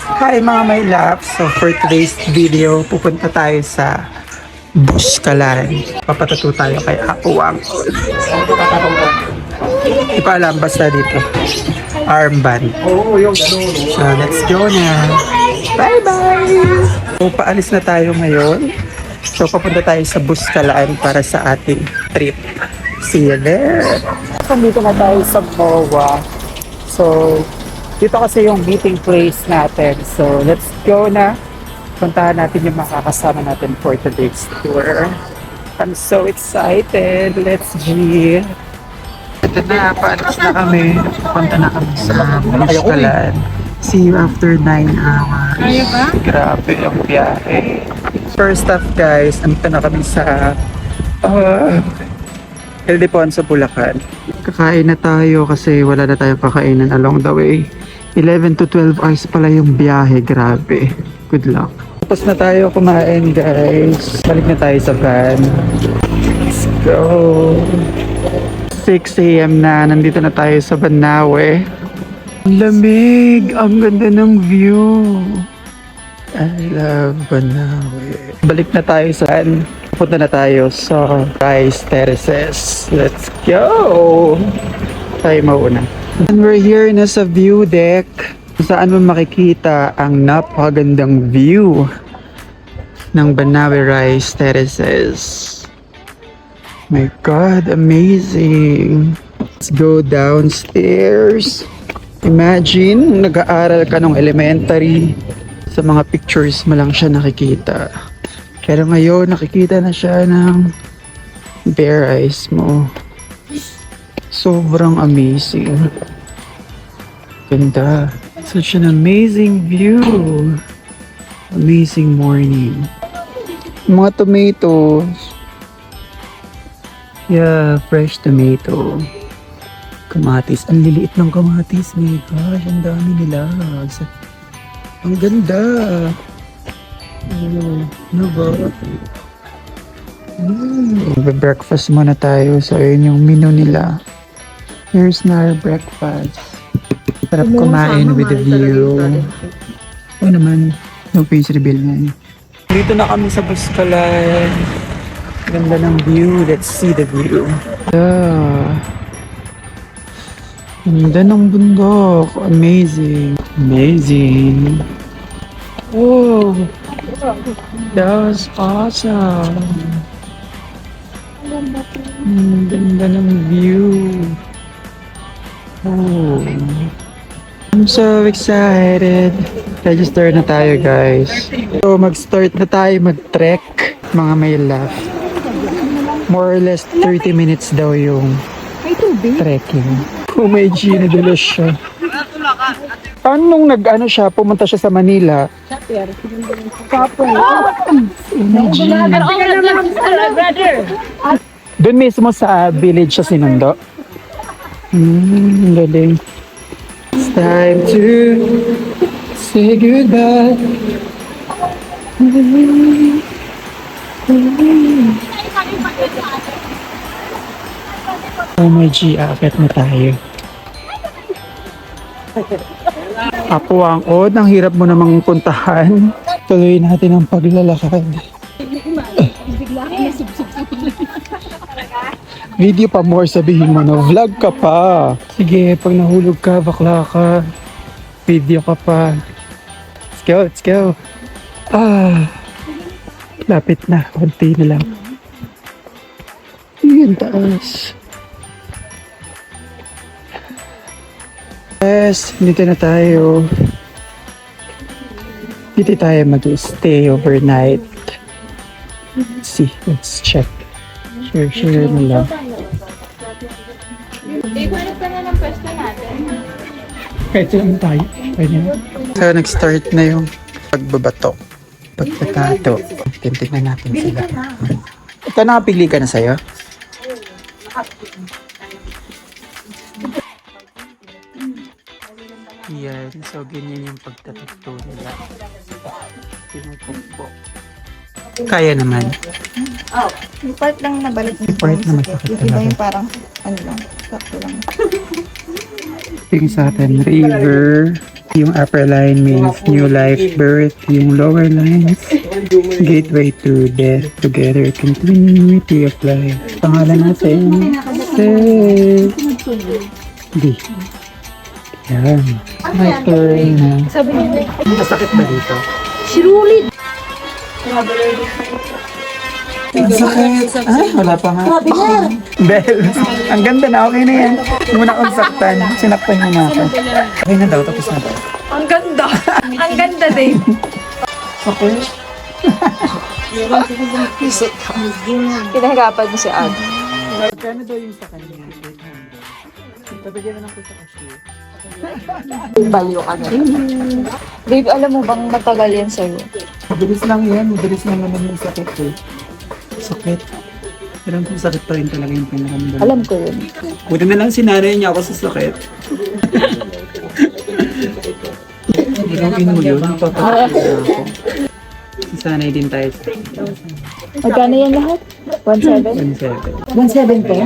Hi mga my loves! So for today's video, pupunta tayo sa Buskalan. Papatato tayo kay Apuwang. Hindi pa alam, basta dito. Armband. So let's go na. Bye bye! So paalis na tayo ngayon. So papunta tayo sa Buskalan para sa ating trip. See you there! Dito na tayo sa MOA. So dito kasi yung meeting place natin. So, let's go na. Puntahan natin yung makakasama natin for today's tour. I'm so excited. Let's G. Ito na, paalis na kami. Punta na kami sa Buskalan. See you after 9 hours. Grabe yung biyahe. First off guys, nandito na kami sa Ildefonso, Bulacan. Kakain na tayo kasi wala na tayong kakainan along the way. 11 to 12 hours pala yung biyahe. Grabe. Good luck. Tapos na tayo kumain guys. Balik na tayo sa van. Let's go. 6 a.m. na. Nandito na tayo sa Banawe. Ang lamig. Ang ganda ng view. I love Banawe. Balik na tayo sa van. Punta na tayo sa Rice Terraces. Let's go! Tayo mauna. And we're here na sa view deck saan mo makikita ang napakagandang view ng Banawe Rice Terraces. My God, amazing! Let's go downstairs. Imagine, nag-aaral ka ng elementary, sa mga pictures mo lang siya nakikita. Pero ngayon, nakikita na siya ng bare eyes mo. Sobrang amazing. Ganda. Such an amazing view. Amazing morning. Mga tomatoes. Yeah, fresh tomato. Kamatis. Ang liliit ng kamatis. My gosh, ang dami nila. Ang ganda. Ano ba? Breakfast muna tayo. So, yun yung menu nila. Here's na our breakfast. Sarap kumain with the view. Oo naman. No face reveal nga. Dito na kami sa Buskalan. Ganda ng view. Let's see the view. Yeah. Ganda ng bundok. Amazing. Amazing. Oh. That was awesome. Ganda ng view. Oh. I'm so excited. Register na tayo guys. So mag-start na tayo mag-trek mga may left. More or less 30 minutes daw yung trekking. Oh my G, nadulas siya. Paano nung nag-ano siya, pumunta siya sa Manila? Kapon. Oh my G. Doon mismo sa village siya sinundo? Galing. It's time to say goodbye. Oh my G, aakit na tayo. Apuwang, ang hirap mo namang puntahan. Tuloy natin ang paglalakad. Video pa more, sabihin mo na vlog ka pa. Sige, pag nahulog ka, bakla ka. Video ka pa. Let's go, let's go. Lapit na, konti na lang. Yung taas. Yes, dito na tayo. Dito tayo mag-stay overnight. Let's see, let's check. Share mo lang. Iwanag ka na ng pwesto natin. Kahit lang tayo. So, nag-start na yung pagbabato. Pagtatato. Tingnan natin sila. Ito, nakapili ka na sa'yo? Yan. So, ganyan yung pagtatato nila. Pinupukbo. Kaya naman. Yung part lang na balik Yung part na masakit Yung iba talaga. yung parang, ano lang, sakto lang. Yung sa atin, river. Yung upper line means new life, birth. Yung lower lines, gateway to death, together, continuity of life. Pangalan natin, Seth. D. Yan. My turn na. Sabi niya, Masakit ba dito? Shirulid! Ang sakit. Ay, wala pa nga. Sabi niya! Bell, ang ganda na. Okay na yan. Hindi mo na akong saktan. Sinaktan mo na ako. Okay na daw. Tapos na daw. Ang ganda! Ang ganda din! Okay. Pinahirapan mo si Ad. Kano daw yung sa kanya? 800. Pabigyan na lang ko sa cashier. Baliw ka na. Babe, alam mo bang matagal yan sa'yo? Mabilis lang yan. Mabilis lang naman yung sakit eh. Sakit. Pero kung sakit pa rin talaga yung pinakamdaman. Alam ko yun. Buti na lang sinanay niya ako sa sakit. Ilawin mo yun. Papakita ako. Sanay din tayo sa Magkano yan lahat? 1.7? 1.7. 1.7 po?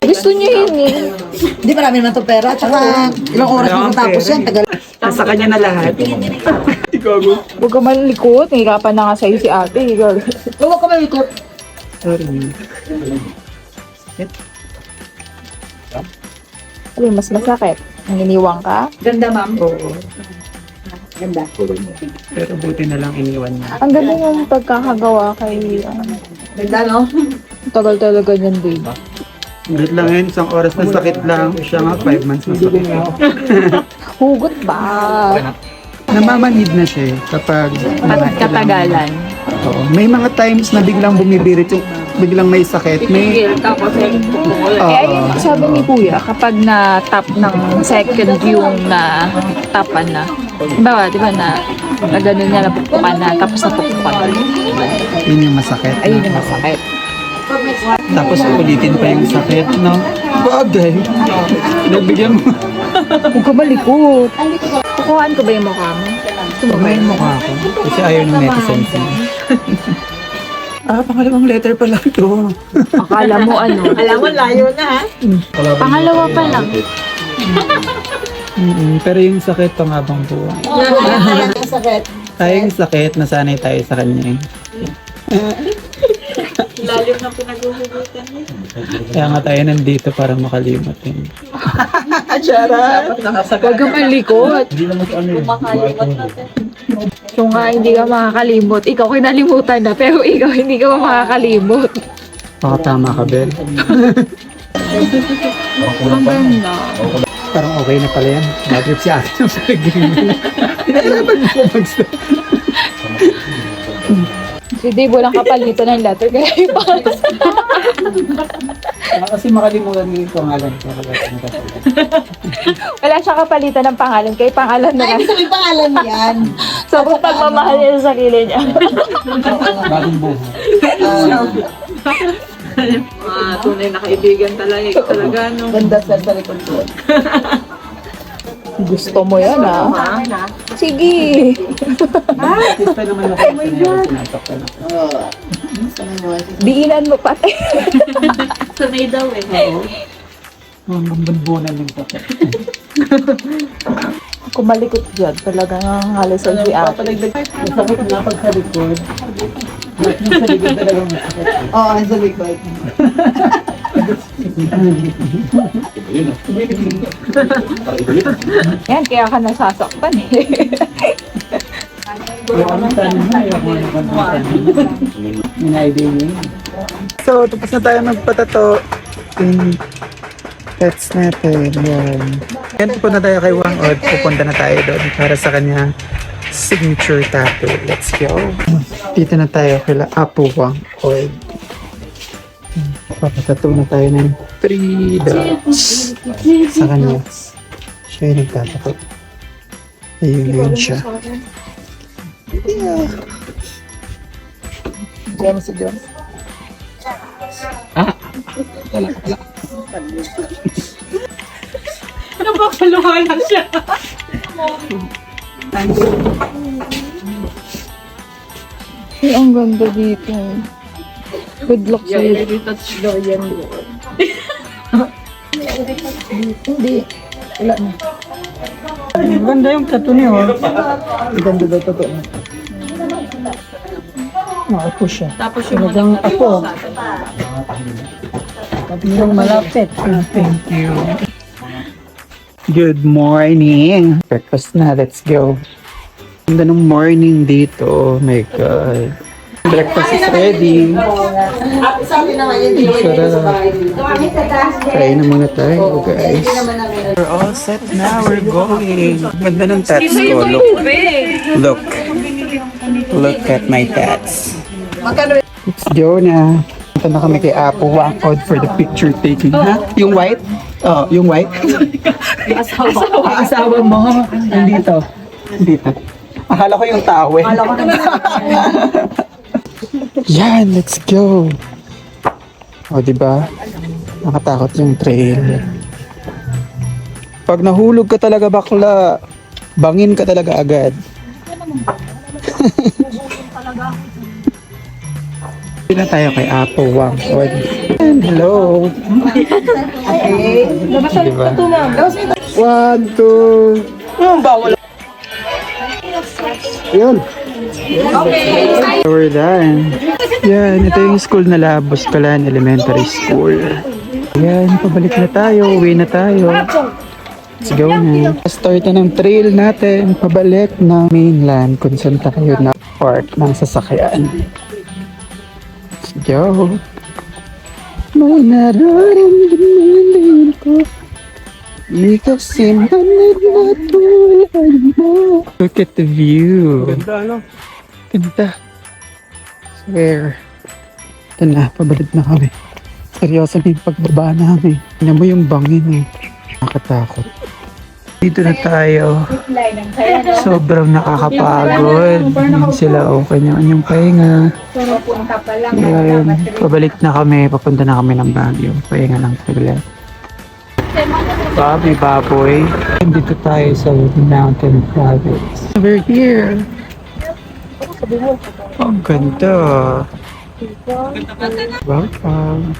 Gusto niyo yun eh. Hindi marami naman to pera. Tsaka ilang oras mo matapos yan. Tagal. Nasa kanya na lahat. Ikago. Huwag ka malikot. Nahirapan na nga sa'yo si ate. Huwag ka malikot. Sorry. Ano yung mas masakit? Nanginiwang ka? Ganda ma'am. Oo. Ganda. Pero buti na lang iniwan niya. Ang ganda yung pagkakagawa kay... Ganda no? tagal talaga niyan, babe. Ulit lang yun, isang oras na sakit lang. Siya nga 5 months na sakit. Hugot ba? Namamanid na siya eh, kapag... Katagalan. Oo. May mga times na biglang bumibirit yung biglang may sakit. May... Eh, ayun, sabi ni Kuya, kapag na-tap ng second yung na-tapan na, di ba na gano'n niya, napukpukan na, tapos napukpukan na. Yun yung masakit. Ayun yung masakit. Tapos ulitin pa yung sakit, no? Bagay. Nagbigyan mo. Huwag ka malikot. Kukuhaan ko ba yung mukha mo? Gusto mo ba May yung mukha ko. Kasi ayaw ng netizens niya. Pangalawang letter pala ito. Akala mo ano? Alam mo, layo na ha? Pangalawa pa lang. Pero yung sakit pangabang buwan. Ang sakit. Tayong sakit, nasanay tayo sa kanya. Lalim na pinaghuhugutan niya. Kaya nga tayo nandito para makalimot yun. Huwag ka malikot. Makalimutan natin. So nga, hindi ka makakalimot. Ikaw kinalimutan na, pero ikaw hindi ka makakalimot. Baka tama ka, Bel. Ang ganda. Parang okay na pala yan. Mag-trip si ate ng pag-game. Pinalaban mo mag-stop. Si Dave walang kapalitan ng letter, kaya yung pangalan. Kasi makalimutan mo yung pangalan ko. Wala siya kapalitan ng pangalan, kaya pangalan na lang. Ay, sabi pangalan mo yan. Sobrang pagmamahal niya sa sarili niya. Bagong buhay. Tunay na kaibigan talaga, no? Ganda sa likod ko. Gusto mo yan, ha? Sige. Artista naman ako. Oh my God. Sinasaktan ako. Diinan mo pati. Sanay daw eh. Oo. Ang bunbunan yung sakit. Kung malikot dyan, talaga nga halos sa si ate. Masakit nga pag sa likod. Yung sa likod talaga masakit. Oo, sa likod. Yan, kaya ka nasasaktan eh. So, tapos na tayo magpatato. Pets natin. Yan. Yan, pupunta tayo kay Wang Od. Pupunta na tayo doon para sa kanya signature tattoo. Let's go. Dito na tayo kay Apo Wang Od. Papatato na tayo ng 3 dots sa kanya. Siya yung nagtatato. Ayun yun siya. Yeah. Diyan si John. Napapaluhalan siya. Ay, ang ganda dito. Good luck sa'yo. Touch daw yan. Hindi. Wala na. Ganda yung tattoo niya, oh. Ang ganda daw totoo. Ako siya. Tapos yung Talagang ako. Yung malapit. Thank you. Good morning. Breakfast na, let's go. Ganda ng morning dito. Oh my God. Breakfast is ready. Sabi naman yun, Sarap. Kain na muna tayo, guys. We're all set now. We're going. Ganda ng tats ko. Look. Look at my tats. Let's go na. Punta na kami kay Apo. Walk out for the picture taking. Ha? Yung white? Oh, yung white? asawa mo. Nandito. Dito. Akala ko yung tawe. Yan, let's go. O, diba? Nakatakot yung trail. Pag nahulog ka talaga bakla, bangin ka talaga agad. Pila tayo kay Apo Wangkod. And hello. Okay. Diba? 1, 2. Bawal. Yun. We're done. Yan, ito yung school na Labos Kalan Elementary School. Yan, pabalik na tayo, uwi na tayo. Let's go na. Start na ng trail natin, pabalik ng mainland kung saan tayo na park ng sasakyan. Let's go. May nararamdaman ko. Di kasi manag na tulad mo. Look at the view. Ganda, ano? Ganda. Swear. Ito na, pabalik na kami. Seryoso na yung pagbaba namin. Tignan mo yung bangin eh. Nakakatakot. Dito na tayo. Sobrang nakakapagod. Hindi sila okay na yung pahinga. Yan. Pabalik na kami. Papunta na kami ng Baguio. Pahinga lang saglit. May baboy. Dito tayo sa Mountain Province. We're here. Ang ganda. Welcome.